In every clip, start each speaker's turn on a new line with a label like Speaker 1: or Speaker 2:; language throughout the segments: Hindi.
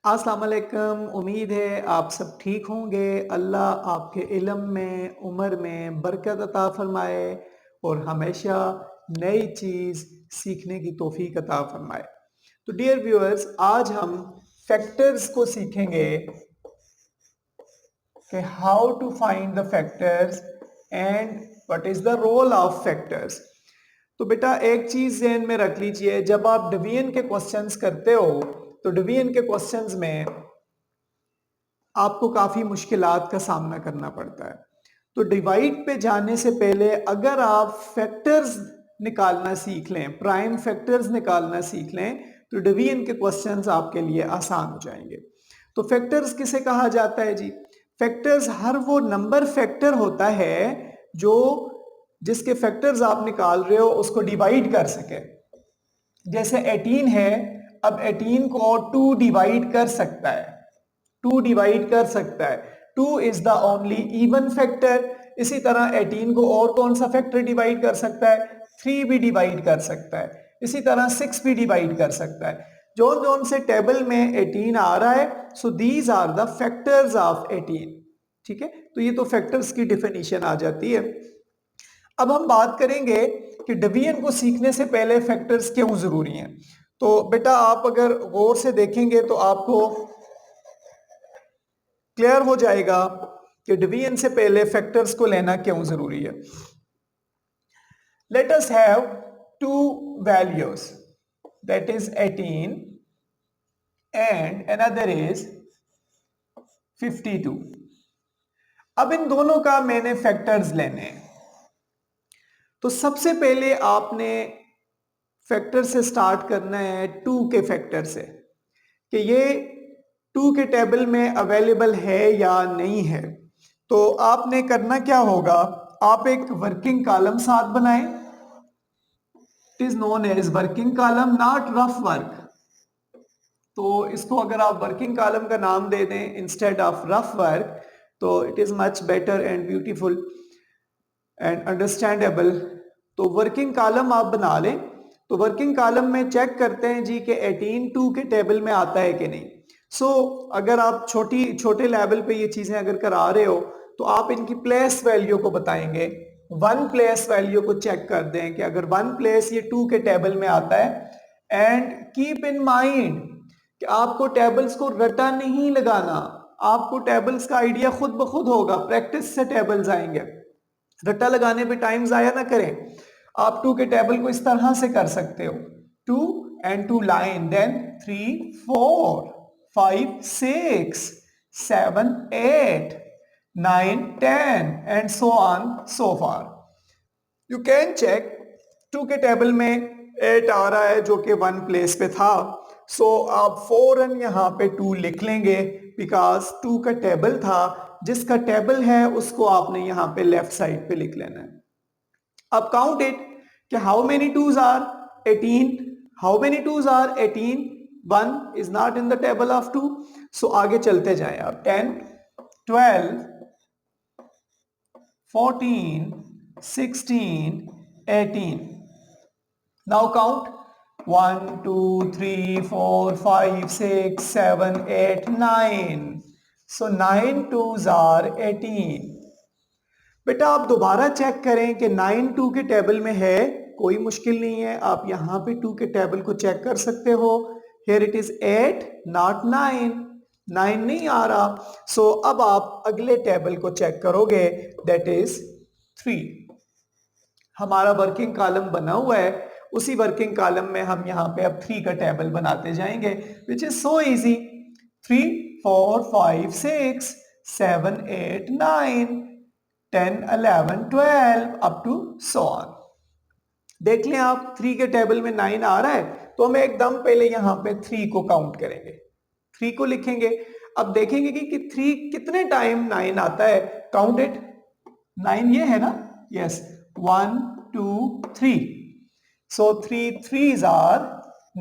Speaker 1: अस्सलाम वालेकुम। उम्मीद है आप सब ठीक होंगे। अल्लाह आपके इल्म में, उम्र में बरकत अता फरमाए और हमेशा नई चीज़ सीखने की तौफीक अता फरमाए। तो डियर व्यूअर्स, आज हम फैक्टर्स को सीखेंगे कि how to find the factors and what is the role of factors. तो बेटा एक चीज़ ज़हन में रख लीजिए, जब आप डिवीजन के क्वेश्चंस करते हो तो डिवीजन के क्वेश्चंस में आपको काफ़ी मुश्किलात का सामना करना पड़ता है। तो डिवाइड पे जाने से पहले अगर आप फैक्टर्स निकालना सीख लें, प्राइम फैक्टर्स निकालना सीख लें, तो डिवीजन के क्वेश्चंस आपके लिए आसान हो जाएंगे। तो फैक्टर्स किसे कहा जाता है जी? फैक्टर्स हर वो नंबर फैक्टर होता है जो जिसके फैक्टर्स आप निकाल रहे हो उसको डिवाइड कर सके। जैसे 18 है, अब 18 को 2 डिवाइड कर सकता है, 2 डिवाइड कर सकता है। 2 is the only even factor. इसी तरह 18 को और कौन सा फैक्टर डिवाइड कर सकता है? 3 भी डिवाइड कर सकता है। इसी तरह 6 भी डिवाइड कर सकता है। जोन जोन से टेबल में 18 आ रहा है, so these are the factors of 18। ठीक है, तो ये तो फैक्टर्स की डिफिनीशन आ जाती है। अब हम बात करेंगे कि डिवीजन को सीखने से पहले फैक्टर्स क्यों जरूरी हैं। तो बेटा आप अगर गौर से देखेंगे तो आपको क्लियर हो जाएगा कि डिवीजन से पहले फैक्टर्स को लेना क्यों जरूरी है। Let us have to values, that is 18 and another is 52। अब इन दोनों का मैंने फैक्टर्स लेने हैं। तो सबसे पहले आपने फैक्टर से स्टार्ट करना है 2 के फैक्टर से, कि ये 2 के टेबल में अवेलेबल है या नहीं है। तो आपने करना क्या होगा, आप एक वर्किंग कॉलम साथ बनाएं। It is known as working column, not rough work. तो इसको अगर आप वर्किंग कॉलम का नाम दे दें इंस्टेड ऑफ रफ वर्क, तो it is much better and beautiful and understandable. तो वर्किंग कॉलम आप बना लें। तो वर्किंग कॉलम में चेक करते हैं जी कि 18 2 के टेबल में आता है कि नहीं। अगर आप छोटे लेवल पे ये चीजें अगर करा रहे हो तो आप इनकी प्लेस वैल्यू को बताएंगे। 1 प्लेस वैल्यू को चेक कर दें कि अगर 1 प्लेस ये 2 के टेबल में आता है। एंड कीप इन माइंड कि आपको टेबल्स को रटा नहीं लगाना, आपको टेबल्स का आइडिया खुद ब खुद होगा, प्रैक्टिस से टेबल्स आएंगे। रट्टा लगाने पे टाइम जाया ना करें। आप 2 के टेबल को इस तरह से कर सकते हो, 2 and 2 line, then 3 4 5 6 7 8 9 10 and so on so far. You can check 2 के टेबल में 8 आ रहा है जो कि 1 प्लेस पे था। आप फौरन यहाँ पे 2 लिख लेंगे, बिकॉज 2 का टेबल था। जिसका टेबल है उसको आपने यहाँ पे लेफ्ट साइड पे लिख लेना है। अब काउंट इट कि how many twos are 18, how many twos are 18, 1 is not in the table of 2। आगे चलते जाएं आप, 10 12 14 16 18। Now count 1 2 3 4 5 6 7 8 9। 9 twos are 18। बेटा आप दोबारा चेक करें कि 9 2 के टेबल में है, कोई मुश्किल नहीं है, आप यहां पे 2 के टेबल को चेक कर सकते हो। हियर इट इज 8 नॉट 9, 9 नहीं आ रहा। अब आप अगले टेबल को चेक करोगे, दैट इज 3। हमारा वर्किंग कॉलम बना हुआ है, उसी वर्किंग कॉलम में हम यहाँ पे अब 3 का टेबल बनाते जाएंगे, which is so easy. 3 4 5 6 7 8 9 10 11 12 up to so on. देख लें आप, 3 के टेबल में 9 आ रहा है, तो हम एकदम पहले यहां पे 3 को काउंट करेंगे, 3 को लिखेंगे। अब देखेंगे कि 3 कितने टाइम 9 आता है। काउंट इट, 9 ये है ना, यस, 1 2 3। 3 3s आर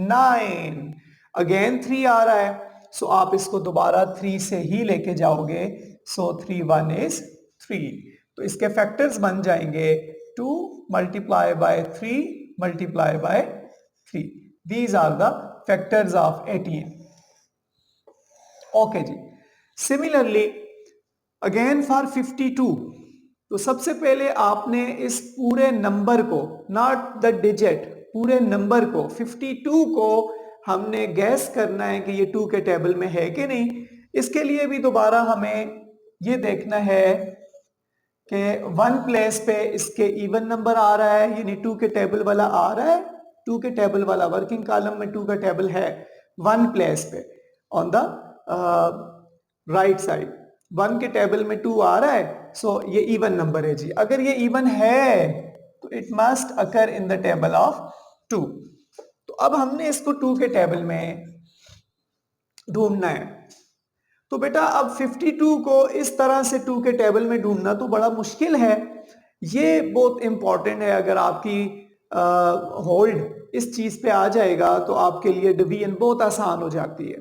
Speaker 1: 9, अगेन 3 आ रहा है। आप इसको दोबारा 3 से ही लेके जाओगे। 3 1 इज 3। तो इसके फैक्टर्स बन जाएंगे 2 multiply by 3 multiply by 3। These are the factors of 18। Okay जी। सिमिलरली अगेन फॉर 52, तो सबसे पहले आपने इस पूरे नंबर को, नॉट द डिजिट, पूरे नंबर को 52 को हमने गैस करना है कि ये 2 के टेबल में है कि नहीं। इसके लिए भी दोबारा हमें ये देखना है कि 1 प्लेस पे इसके इवन नंबर आ रहा है, यानी 2 के टेबल वाला आ रहा है, 2 के टेबल वाला वर्किंग कॉलम में 2 का टेबल है 1 प्लेस पे ऑन द राइट साइड, 1 के टेबल में 2 आ रहा है, सो ये इवन नंबर है जी। अगर ये इवन है तो it must occur in the table of 2। तो अब हमने इसको 2 के टेबल में ढूंढना है। तो बेटा अब 52 को इस तरह से 2 के टेबल में ढूंढना तो बड़ा मुश्किल है। ये बहुत इंपॉर्टेंट है, अगर आपकी होल्ड इस चीज पे आ जाएगा तो आपके लिए डिवीजन बहुत आसान हो जाती है।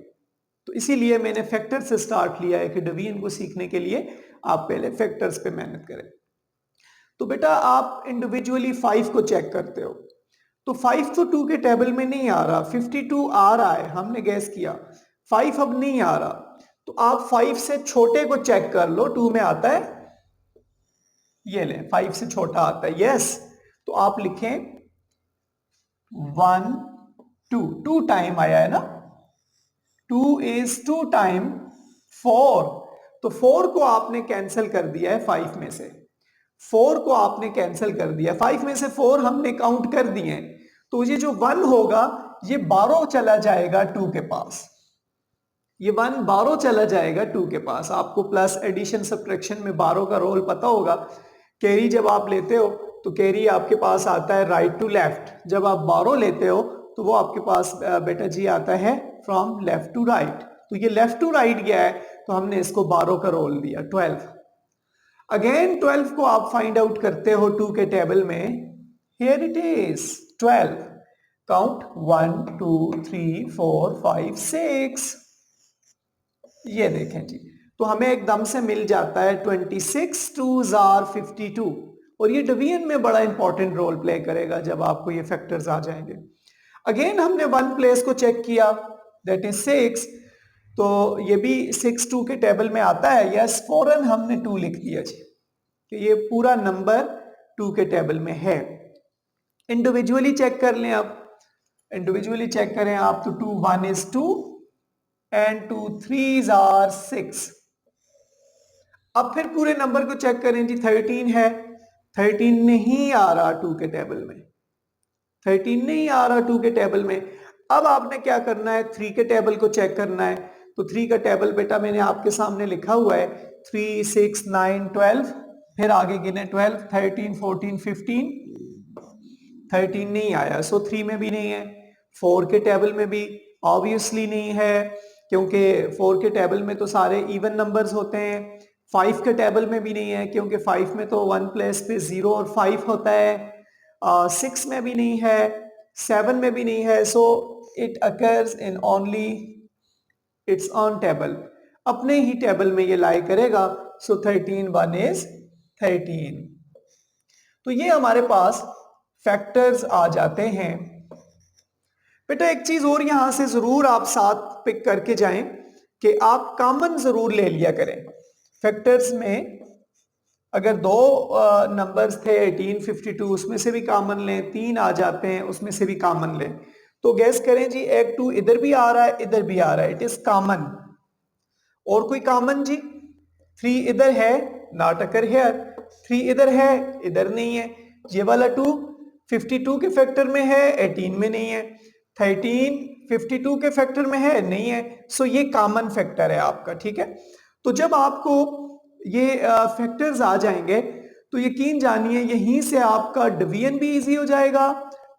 Speaker 1: तो इसीलिए मैंने फैक्टर से स्टार्ट लिया है कि डिवीजन को सीखने के लिए आप पहले फैक्टर्स पे मेहनत करें। तो बेटा आप इंडिविजुअली 5 को चेक करते हो, तो 5 तो 2 के टेबल में नहीं आ रहा, 52 आ रहा है, हमने गैस किया, 5 अब नहीं आ रहा। तो आप 5 से छोटे को चेक कर लो, 2 में आता है, ये ले 5 से छोटा आता है, यस। तो आप लिखें 1 2 टाइम आया है ना, 2 इज 2 टाइम 4, तो 4 को आपने कैंसिल कर दिया है 5 में से, 4 को आपने कैंसिल कर दिया, 5 में से 4 हमने काउंट कर दिए हैं। तो ये जो 1 होगा ये 12 चला जाएगा 2 के पास, ये 1 12 चला जाएगा 2 के पास। आपको प्लस एडिशन सब्ट्रैक्शन में 12 का रोल पता होगा। कैरी जब आप लेते हो तो कैरी आपके पास आता है राइट टू लेफ्ट, जब आप 12 लेते हो तो वो आपके पास बेटा जी आता है फ्रॉम लेफ्ट टू राइट। तो ये लेफ्ट टू राइट गया है तो हमने इसको 12 का रोल दिया, 12। अगेन 12 को आप फाइंड आउट करते हो 2 के टेबल में, हियर इट इज 12, काउंट 1 2 3 4 5 6, ये देखें जी। तो हमें एकदम से मिल जाता है 26 2s are 52, और ये डिवीजन में बड़ा इंपॉर्टेंट रोल प्ले करेगा जब आपको ये फैक्टर्स आ जाएंगे। अगेन हमने 1 प्लेस को चेक किया, दैट इज 6, तो ये भी 6 2 के टेबल में आता है, यस, फौरन हमने 2 लिख दिया जी कि ये पूरा नंबर 2 के टेबल में है। इंडिविजुअली चेक कर लें, आप इंडिविजुअली चेक करें आप, तो 2 1 is 2 and 2 3s are 6। अब फिर पूरे नंबर को चेक करें जी, 13 है, 13 नहीं आ रहा 2 के टेबल में, 13 नहीं आ रहा 2 के टेबल में। अब आपने क्या करना है, 3 के टेबल को चेक करना है। तो 3 का टेबल बेटा मैंने आपके सामने लिखा हुआ है, 3 6 9 12, फिर आगे गिने 12 13 14 15, 13 नहीं आया, सो 3 में भी नहीं है, 4 के टेबल में भी ऑब्वियसली नहीं है क्योंकि 4 के टेबल में तो सारे इवन नंबर्स होते हैं। 5 के टेबल में भी नहीं है क्योंकि 5 में तो 1 प्लेस पे 0 और 5 होता है। 6 में भी नहीं है, 7 में भी नहीं है, so it occurs in only it's on table, अपने ही टेबल में ये लाई करेगा। सो 13 1 is 13। तो ये हमारे पास फैक्टर्स आ जाते हैं। बेटा एक चीज और यहां से जरूर आप साथ पिक करके जाएं कि आप कॉमन जरूर ले लिया करें। फैक्टर्स में अगर 2 नंबर्स थे 18 52, उसमें से भी कॉमन लें, 3 आ जाते हैं उसमें से भी कॉमन लें। तो गैस करें जी, एक 2 इधर भी आ रहा है इधर भी आ रहा है, इट इज कॉमन। और कोई कॉमन जी, 3 इधर है, नॉट अकर हियर, 3 इधर है इधर नहीं है। ये वाला 2 52 के फैक्टर में है, 18 में नहीं है। 13 52 के फैक्टर में है, नहीं है। सो ये कॉमन फैक्टर है आपका, ठीक है। तो जब आपको ये फैक्टर्स आ जाएंगे तो यकीन जानिए यहीं से आपका डिवीजन भी इजी हो जाएगा।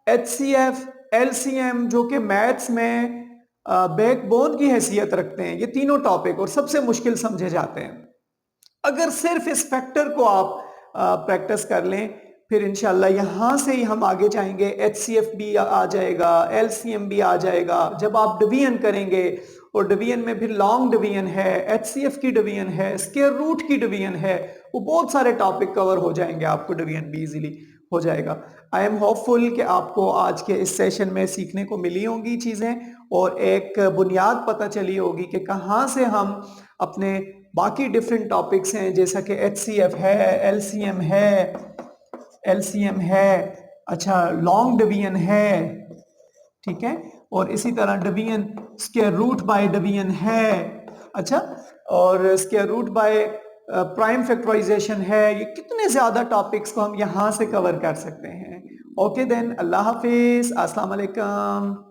Speaker 1: HCF LCM जो कि मैथ्स में बैकबोन की हैसियत रखते हैं, ये तीनों टॉपिक और सबसे मुश्किल समझे जाते हैं। अगर सिर्फ इस फैक्टर को आप प्रैक्टिस कर लें, फिर इंशाल्लाह यहां से ही हम आगे जाएंगे। HCF भी आ जाएगा, LCM भी आ जाएगा। जब आप डिवीजन करेंगे, और डिवीजन में फिर लॉन्ग डिवीजन है, HCF की डिवीजन है, स्क्वायर रूट की डिवीजन है, वो बहुत सारे टॉपिक कवर हो जाएंगे आपको डिवीजन भी इजीली। हो जाएगा। आई एम होपफुल कि आपको आज के इस सेशन में सीखने को मिली होंगी चीज़ें और एक बुनियाद पता चली होगी कि कहाँ से हम अपने बाकी डिफरेंट टॉपिक्स हैं जैसा कि HCF है, LCM है, LCM है, अच्छा लॉन्ग डिवीजन है, ठीक है, और इसी तरह division square root by division है, अच्छा, और square root by prime factorisation है। ये कितने ज्यादा टॉपिक्स को हम यहां से कवर कर सकते हैं। ओके देन, अल्लाह हाफिज, अस्सलाम वालेकुम।